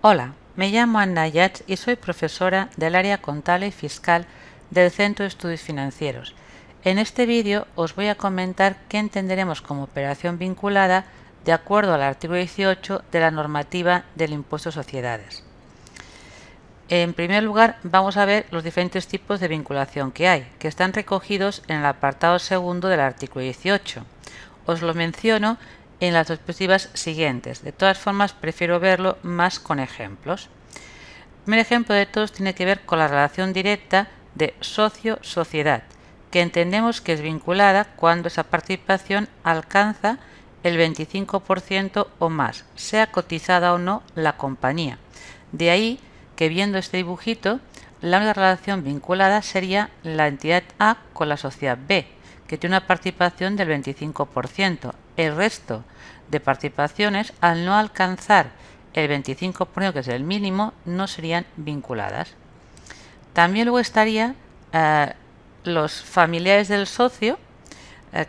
Hola, me llamo Anna Yats y soy profesora del área contable y fiscal del Centro de Estudios Financieros. En este vídeo os voy a comentar qué entenderemos como operación vinculada de acuerdo al artículo 18 de la normativa del impuesto a sociedades. En primer lugar, vamos a ver los diferentes tipos de vinculación que hay, que están recogidos en el apartado segundo del artículo 18. Os lo menciono en las diapositivas siguientes. De todas formas, prefiero verlo más con ejemplos. El primer ejemplo de todos tiene que ver con la relación directa de socio-sociedad, que entendemos que es vinculada cuando esa participación alcanza el 25% o más, sea cotizada o no la compañía. De ahí que, viendo este dibujito, la única relación vinculada sería la entidad A con la sociedad B, que tiene una participación del 25%. El resto de participaciones, al no alcanzar el 25%, que es el mínimo, no serían vinculadas. También luego estaría los familiares del socio,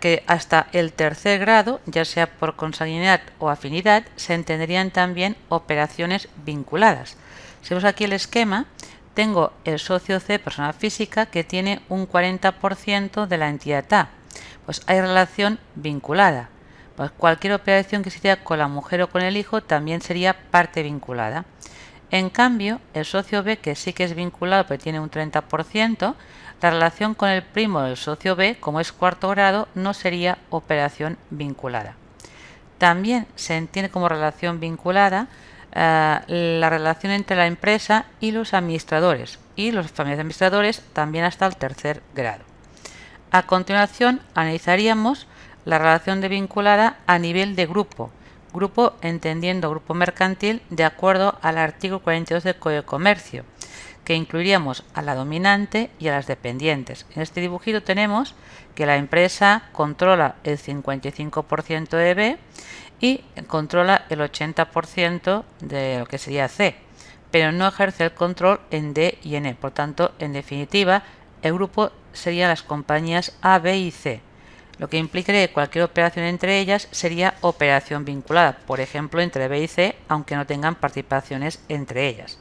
que hasta el tercer grado, ya sea por consanguinidad o afinidad, se entenderían también operaciones vinculadas. Si vemos aquí el esquema, tengo el socio C, persona física, que tiene un 40% de la entidad A. Pues hay relación vinculada. Pues cualquier operación que se hiciera con la mujer o con el hijo también sería parte vinculada. En cambio, el socio B, que sí que es vinculado pero tiene un 30%, la relación con el primo del socio B, como es cuarto grado, no sería operación vinculada. También se entiende como relación vinculada la relación entre la empresa y los administradores, y los familiares administradores también hasta el tercer grado. A continuación, analizaríamos la relación de vinculada a nivel de grupo. Grupo entendiendo grupo mercantil de acuerdo al artículo 42 del Código de Comercio, que incluiríamos a la dominante y a las dependientes. En este dibujito tenemos que la empresa controla el 55% de B y controla el 80% de lo que sería C, pero no ejerce el control en D y en E. Por tanto, en definitiva, el grupo serían las compañías A, B y C, lo que implicaría que cualquier operación entre ellas sería operación vinculada, por ejemplo, entre B y C, aunque no tengan participaciones entre ellas.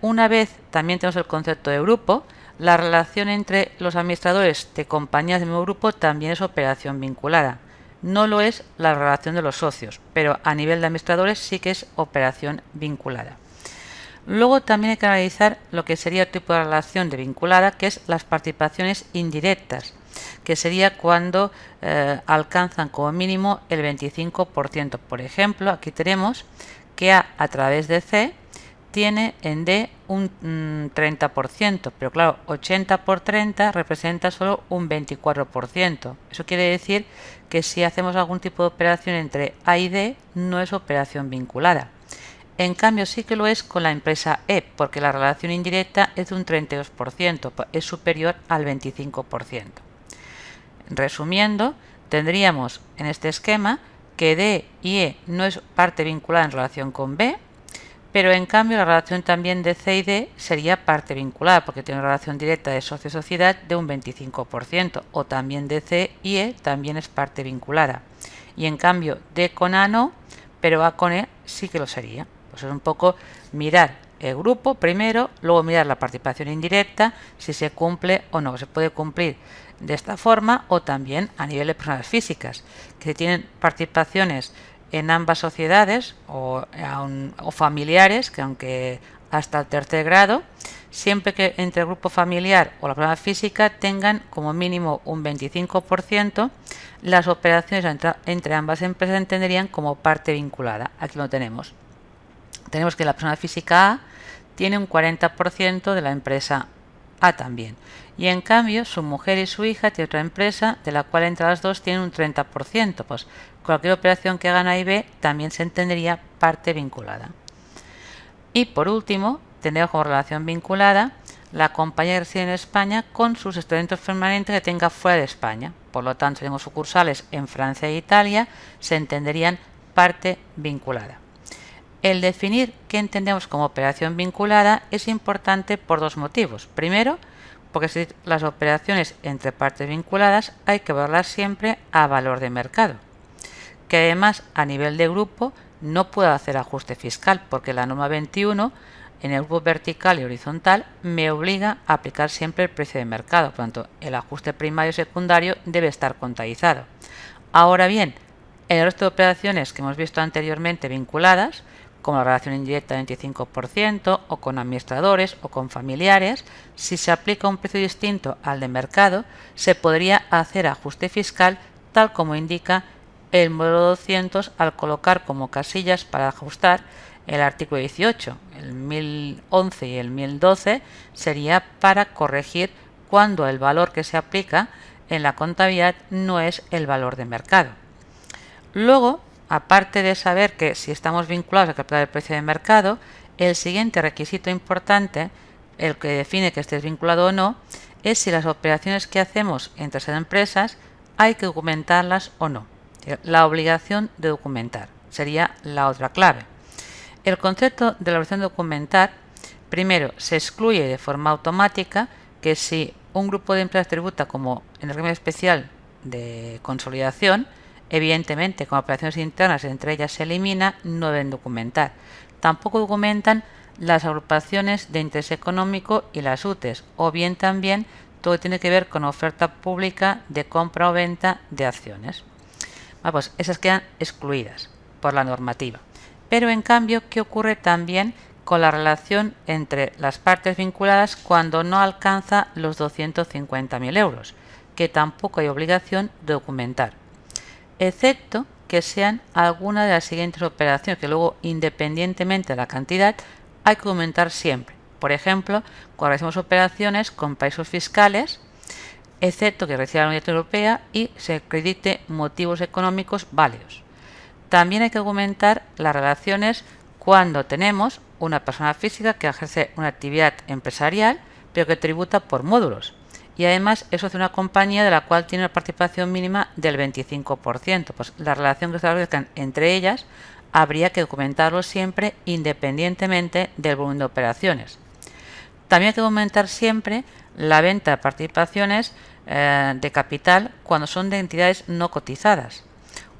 Una vez también tenemos el concepto de grupo, la relación entre los administradores de compañías del mismo grupo también es operación vinculada. No lo es la relación de los socios, pero a nivel de administradores sí que es operación vinculada. Luego también hay que analizar lo que sería el tipo de relación de vinculada, que es las participaciones indirectas, que sería cuando alcanzan como mínimo el 25%. Por ejemplo, aquí tenemos que A través de C tiene en D un 30%, pero claro, 80 por 30 representa solo un 24%. Eso quiere decir que si hacemos algún tipo de operación entre A y D, no es operación vinculada. En cambio, sí que lo es con la empresa E, porque la relación indirecta es de un 32%, es superior al 25%. Resumiendo, tendríamos en este esquema que D y E no es parte vinculada en relación con B, pero en cambio la relación también de C y D sería parte vinculada, porque tiene una relación directa de socio-sociedad de un 25%, o también de C y E también es parte vinculada. Y en cambio D con A no, pero A con E sí que lo sería. Pues es un poco mirar el grupo primero, luego mirar la participación indirecta, si se cumple o no. Se puede cumplir de esta forma o también a nivel de personas físicas, que tienen participaciones en ambas sociedades o familiares, que aunque hasta el tercer grado, siempre que entre el grupo familiar o la persona física tengan como mínimo un 25%, las operaciones entre ambas empresas entenderían como parte vinculada. Aquí lo tenemos. Tenemos que la persona física A tiene un 40% de la empresa A también. Y en cambio, su mujer y su hija tienen otra empresa de la cual entre las dos tienen un 30%. Pues cualquier operación que hagan A y B también se entendería parte vinculada. Y por último, tendremos como relación vinculada la compañía que reside en España con sus estudiantes permanentes que tenga fuera de España. Por lo tanto, si tenemos sucursales en Francia e Italia, se entenderían parte vinculada. El definir qué entendemos como operación vinculada es importante por dos motivos. Primero, porque las operaciones entre partes vinculadas hay que verlas siempre a valor de mercado, que además a nivel de grupo no puedo hacer ajuste fiscal porque la norma 21 en el grupo vertical y horizontal me obliga a aplicar siempre el precio de mercado. Por lo tanto, el ajuste primario y secundario debe estar contabilizado. Ahora bien, el resto de operaciones que hemos visto anteriormente vinculadas, como la relación indirecta del 25%, o con administradores o con familiares, si se aplica un precio distinto al de mercado, se podría hacer ajuste fiscal tal como indica el modelo 200 al colocar como casillas para ajustar el artículo 18. El 1011 y el 1012 sería para corregir cuando el valor que se aplica en la contabilidad no es el valor de mercado. Luego, aparte de saber que si estamos vinculados a calcular el precio de mercado, el siguiente requisito importante, el que define que estés vinculado o no, es si las operaciones que hacemos entre esas empresas hay que documentarlas o no. La obligación de documentar sería la otra clave. El concepto de la obligación de documentar, primero, se excluye de forma automática que si un grupo de empresas tributa como en el régimen especial de consolidación, evidentemente con operaciones internas entre ellas se elimina, no deben documentar. Tampoco documentan las agrupaciones de interés económico y las UTEs, o bien también todo tiene que ver con oferta pública de compra o venta de acciones. Pues esas quedan excluidas por la normativa. Pero en cambio, ¿qué ocurre también con la relación entre las partes vinculadas cuando no alcanza los 250.000 euros? Que tampoco hay obligación de documentar, excepto que sean alguna de las siguientes operaciones que luego, independientemente de la cantidad, hay que documentar siempre. Por ejemplo, cuando hacemos operaciones con paraísos fiscales, excepto que reciba la Unión Europea y se acredite motivos económicos válidos. También hay que documentar las relaciones cuando tenemos una persona física que ejerce una actividad empresarial pero que tributa por módulos y además es socio de una compañía de la cual tiene una participación mínima del 25%. Pues la relación que se establezcan entre ellas habría que documentarlo siempre independientemente del volumen de operaciones. También hay que documentar siempre la venta de participaciones de capital cuando son de entidades no cotizadas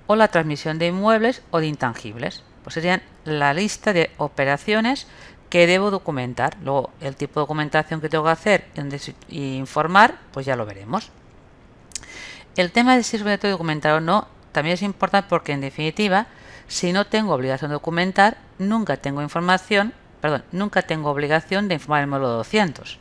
o la transmisión de inmuebles o de intangibles. Pues serían la lista de operaciones que debo documentar. Luego el tipo de documentación que tengo que hacer y informar, pues ya lo veremos. El tema de si es obligatorio documentar o no también es importante porque en definitiva, si no tengo obligación de documentar, nunca tengo obligación de informar el módulo 200.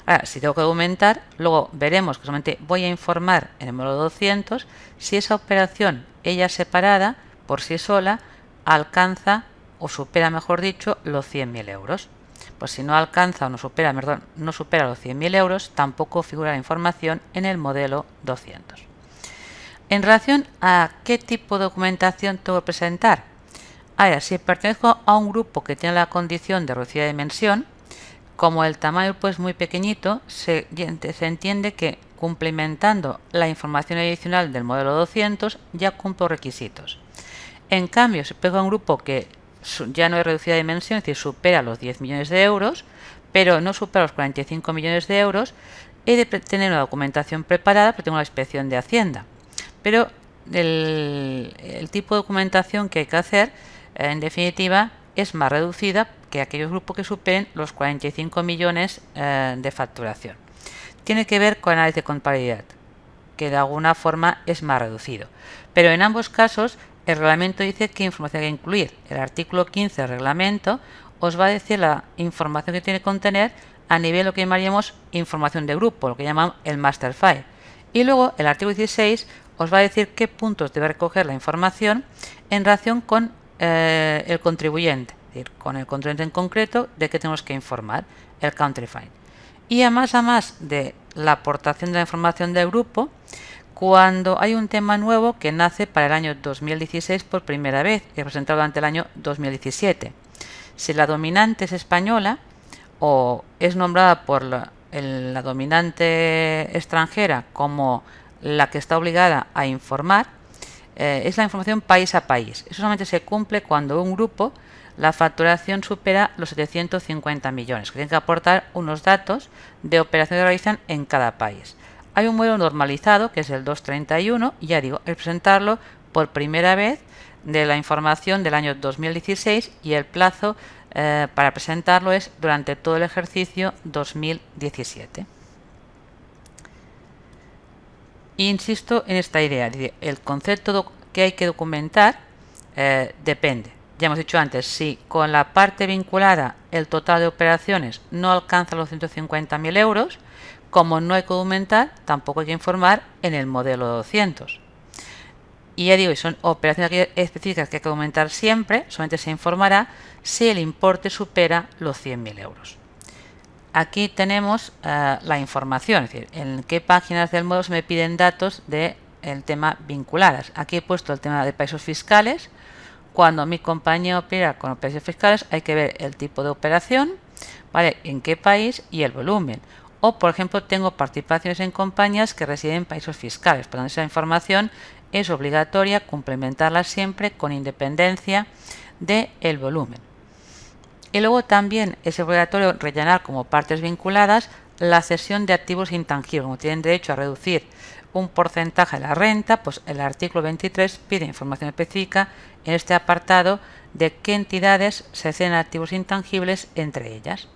Ahora, si tengo que documentar, luego veremos que solamente voy a informar en el módulo 200 si esa operación, ella separada, por sí sola, alcanza o supera, mejor dicho, los 100.000 euros. Pues si no alcanza o no supera los 100.000 euros, tampoco figura la información en el modelo 200. En relación a qué tipo de documentación tengo que presentar, ahora, si pertenezco a un grupo que tiene la condición de reducida dimensión, como el tamaño del grupo es muy pequeñito, se entiende que cumplimentando la información adicional del modelo 200 ya cumplo requisitos. En cambio, si pego a un grupo que ya no es reducida dimensión, es decir, supera los 10 millones de euros, pero no supera los 45 millones de euros, he de tener una documentación preparada porque tengo la inspección de Hacienda. Pero el tipo de documentación que hay que hacer, en definitiva, es más reducida que aquellos grupos que superen los 45 millones de facturación. Tiene que ver con análisis de contabilidad, que de alguna forma es más reducido. Pero en ambos casos, el reglamento dice qué información hay que incluir. El artículo 15 del reglamento os va a decir la información que tiene que contener a nivel de lo que llamaríamos información de grupo, lo que llaman el master file. Y luego el artículo 16 os va a decir qué puntos debe recoger la información en relación con el contribuyente, es decir, con el contribuyente en concreto de que tenemos que informar, el country file. Y a más de la aportación de la información del grupo, cuando hay un tema nuevo que nace para el año 2016 por primera vez y presentado durante el año 2017. Si la dominante es española o es nombrada por la dominante extranjera como la que está obligada a informar, es la información país a país. Eso solamente se cumple cuando un grupo, la facturación supera los 750 millones, que tienen que aportar unos datos de operaciones que realizan en cada país. Hay un modelo normalizado, que es el 231, y ya digo, es presentarlo por primera vez de la información del año 2016 y el plazo para presentarlo es durante todo el ejercicio 2017. Insisto en esta idea, el concepto que hay que documentar depende. Ya hemos dicho antes, si con la parte vinculada el total de operaciones no alcanza los 150.000 euros, como no hay que documentar, tampoco hay que informar en el modelo 200. Y ya digo, son operaciones específicas que hay que documentar siempre, solamente se informará si el importe supera los 100.000 euros. Aquí tenemos la información, es decir, en qué páginas del módulo se me piden datos del tema vinculadas. Aquí he puesto el tema de paraísos fiscales. Cuando mi compañía opera con operaciones fiscales hay que ver el tipo de operación, ¿vale?, en qué país y el volumen. O, por ejemplo, tengo participaciones en compañías que residen en paraísos fiscales. Por lo tanto, esa información es obligatoria complementarla siempre con independencia del volumen. Y luego también es obligatorio rellenar como partes vinculadas la cesión de activos intangibles. Como tienen derecho a reducir un porcentaje de la renta, pues el artículo 23 pide información específica en este apartado de qué entidades se ceden activos intangibles entre ellas.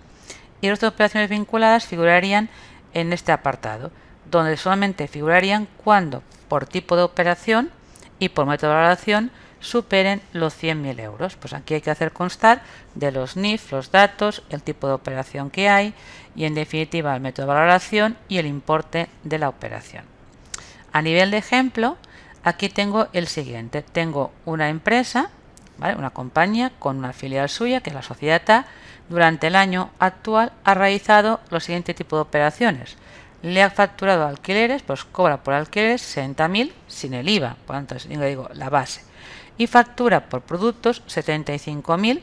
Y las operaciones vinculadas figurarían en este apartado, donde solamente figurarían cuando, por tipo de operación y por método de valoración, superen los 100.000 euros. Pues aquí hay que hacer constar de los NIF, los datos, el tipo de operación que hay y, en definitiva, el método de valoración y el importe de la operación. A nivel de ejemplo, aquí tengo el siguiente. Tengo una empresa, ¿vale?, una compañía con una filial suya, que es la sociedad A. Durante el año actual ha realizado los siguientes tipos de operaciones. Le ha facturado alquileres, pues cobra por alquileres 60.000 sin el IVA, por lo tanto, digo la base. Y factura por productos 75.000,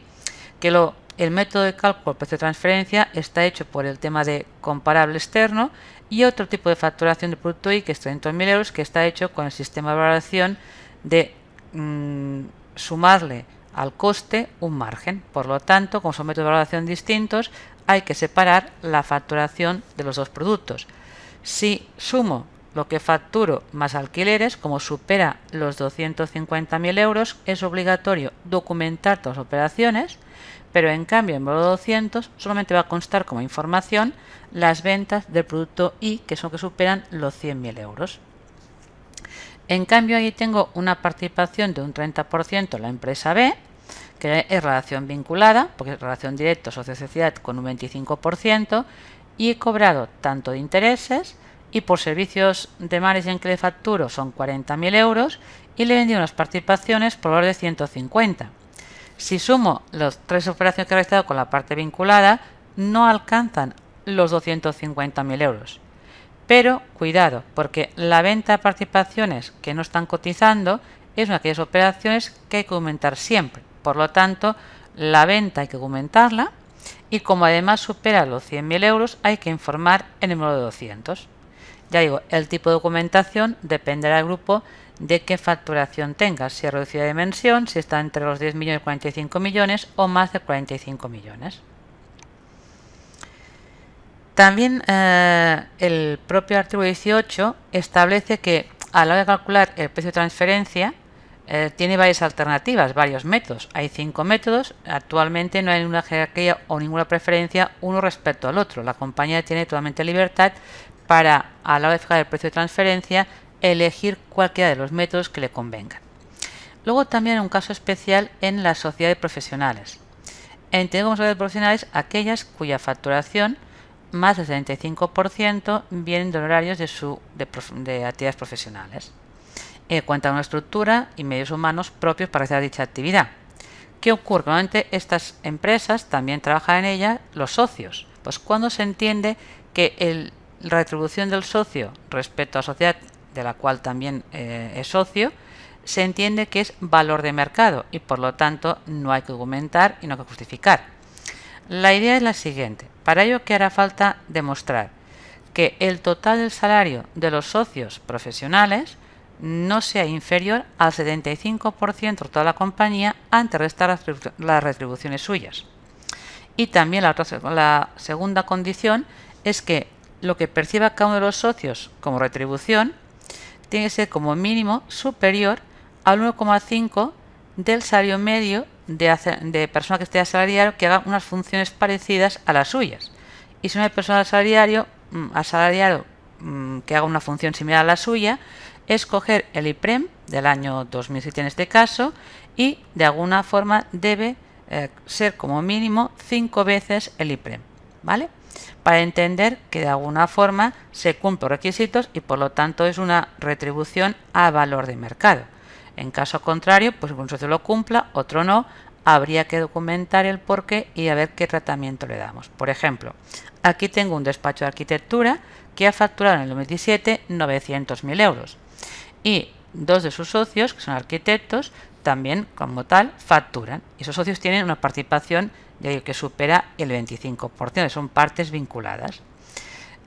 que el método de cálculo por precio de transferencia está hecho por el tema de comparable externo, y otro tipo de facturación de producto I, que es 300.000 euros, que está hecho con el sistema de valoración de sumarle al coste un margen. Por lo tanto, como son métodos de valoración distintos, hay que separar la facturación de los dos productos. Si sumo lo que facturo más alquileres, como supera los 250.000 euros, es obligatorio documentar todas las operaciones, pero en cambio en módulo 200 solamente va a constar como información las ventas del producto I, que son que superan los 100.000 euros. En cambio, ahí tengo una participación de un 30% en la empresa B, que es relación vinculada, porque es relación directa socio-sociedad con un 25%, y he cobrado tanto de intereses, y por servicios de management que le facturo son 40.000 euros, y le he vendido unas participaciones por valor de 150. Si sumo las tres operaciones que he realizado con la parte vinculada, no alcanzan los 250.000 euros. Pero cuidado, porque la venta de participaciones que no están cotizando es una de aquellas operaciones que hay que documentar siempre. Por lo tanto, la venta hay que documentarla, y como además supera los 100.000 euros, hay que informar en el módulo 200. Ya digo, el tipo de documentación dependerá del grupo de qué facturación tenga, si es reducida de dimensión, si está entre los 10 millones y 45 millones o más de 45 millones. También el propio artículo 18 establece que a la hora de calcular el precio de transferencia tiene varias alternativas, varios métodos. Hay 5 métodos. Actualmente no hay ninguna jerarquía o ninguna preferencia uno respecto al otro. La compañía tiene totalmente libertad para, a la hora de fijar el precio de transferencia, elegir cualquiera de los métodos que le convengan. Luego también hay un caso especial en las sociedades profesionales. Entendemos como sociedades profesionales aquellas cuya facturación más del 75% vienen de honorarios de actividades profesionales. Cuenta con una estructura y medios humanos propios para realizar dicha actividad. ¿Qué ocurre? Normalmente estas empresas también trabajan en ellas los socios. Pues cuando se entiende que la retribución del socio respecto a la sociedad de la cual también es socio, se entiende que es valor de mercado y por lo tanto no hay que documentar y no hay que justificar. La idea es la siguiente. Para ello, ¿qué hará falta? Demostrar que el total del salario de los socios profesionales no sea inferior al 75% de toda la compañía antes de restar las retribuciones suyas. Y también la segunda condición es que lo que perciba cada uno de los socios como retribución tiene que ser como mínimo superior al 1,5 del salario medio de persona que esté asalariado que haga unas funciones parecidas a las suyas. Y si no hay persona asalariado que haga una función similar a la suya, es coger el IPREM del año 2007 en este caso, y de alguna forma debe ser como mínimo 5 veces el IPREM, ¿vale? Para entender que de alguna forma se cumplen los requisitos y por lo tanto es una retribución a valor de mercado. En caso contrario, pues un socio lo cumpla, otro no, habría que documentar el porqué y a ver qué tratamiento le damos. Por ejemplo, aquí tengo un despacho de arquitectura que ha facturado en el 2017 900.000 euros y dos de sus socios, que son arquitectos, también como tal facturan. Y esos socios tienen una participación que supera el 25%, son partes vinculadas.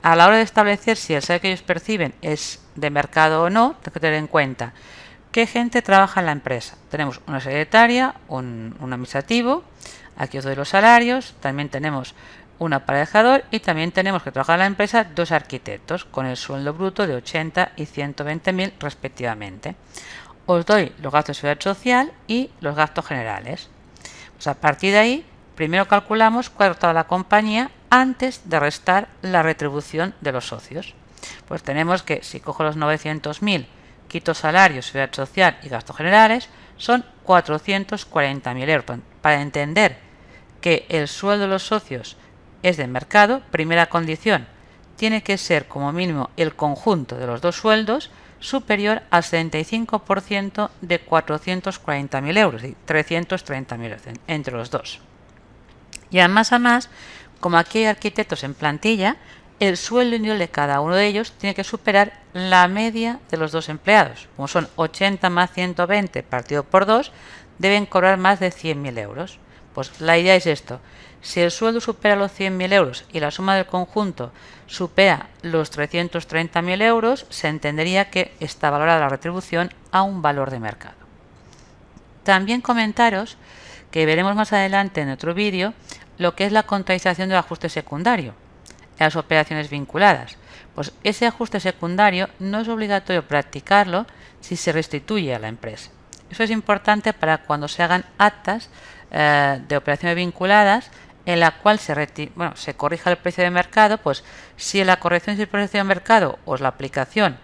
A la hora de establecer si el salario que ellos perciben es de mercado o no, tengo que tener en cuenta qué gente trabaja en la empresa. Tenemos una secretaria, un administrativo, aquí os doy los salarios, también tenemos un aparejador y también tenemos que trabajar en la empresa dos arquitectos con el sueldo bruto de 80 y 120.000 respectivamente. Os doy los gastos de seguridad social y los gastos generales. Pues a partir de ahí, primero calculamos cuánto estaba la compañía antes de restar la retribución de los socios. Pues tenemos que, si cojo los 900.000, quito salarios, seguridad social y gastos generales, son 440.000 euros. Para entender que el sueldo de los socios es de mercado, primera condición, tiene que ser como mínimo el conjunto de los dos sueldos superior al 75% de 440.000 euros, y 330.000 euros entre los dos. Y además a más, como aquí hay arquitectos en plantilla, el sueldo individual de cada uno de ellos tiene que superar la media de los dos empleados. Como son 80 más 120 partido por 2, deben cobrar más de 100.000 euros. Pues la idea es esto: si el sueldo supera los 100.000 euros y la suma del conjunto supera los 330.000 euros, se entendería que está valorada la retribución a un valor de mercado. También comentaros que veremos más adelante en otro vídeo lo que es la contabilización del ajuste secundario en las operaciones vinculadas. Pues ese ajuste secundario no es obligatorio practicarlo si se restituye a la empresa. Eso es importante para cuando se hagan actas de operaciones vinculadas en la cual se corrija el precio de mercado. Pues si la corrección del precio de mercado o la aplicación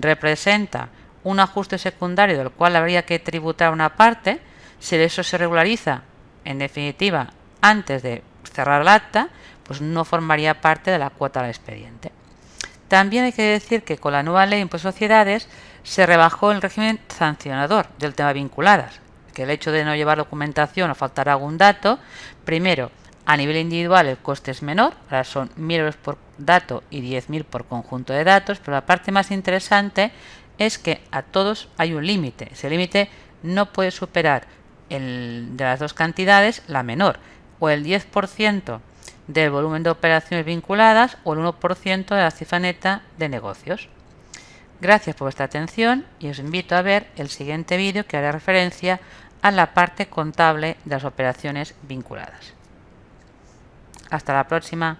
representa un ajuste secundario del cual habría que tributar una parte, si eso se regulariza en definitiva antes de cerrar el acta, pues no formaría parte de la cuota del expediente. También hay que decir que con la nueva ley de impuestos de sociedades se rebajó el régimen sancionador del tema vinculadas, que el hecho de no llevar documentación o faltar algún dato, primero, a nivel individual el coste es menor, ahora son 1.000 euros por dato y 10.000 por conjunto de datos, pero la parte más interesante es que a todos hay un límite. Ese límite no puede superar de las dos cantidades la menor, o el 10% del volumen de operaciones vinculadas o el 1% de la cifra neta de negocios. Gracias por vuestra atención y os invito a ver el siguiente vídeo que hará referencia a la parte contable de las operaciones vinculadas. Hasta la próxima.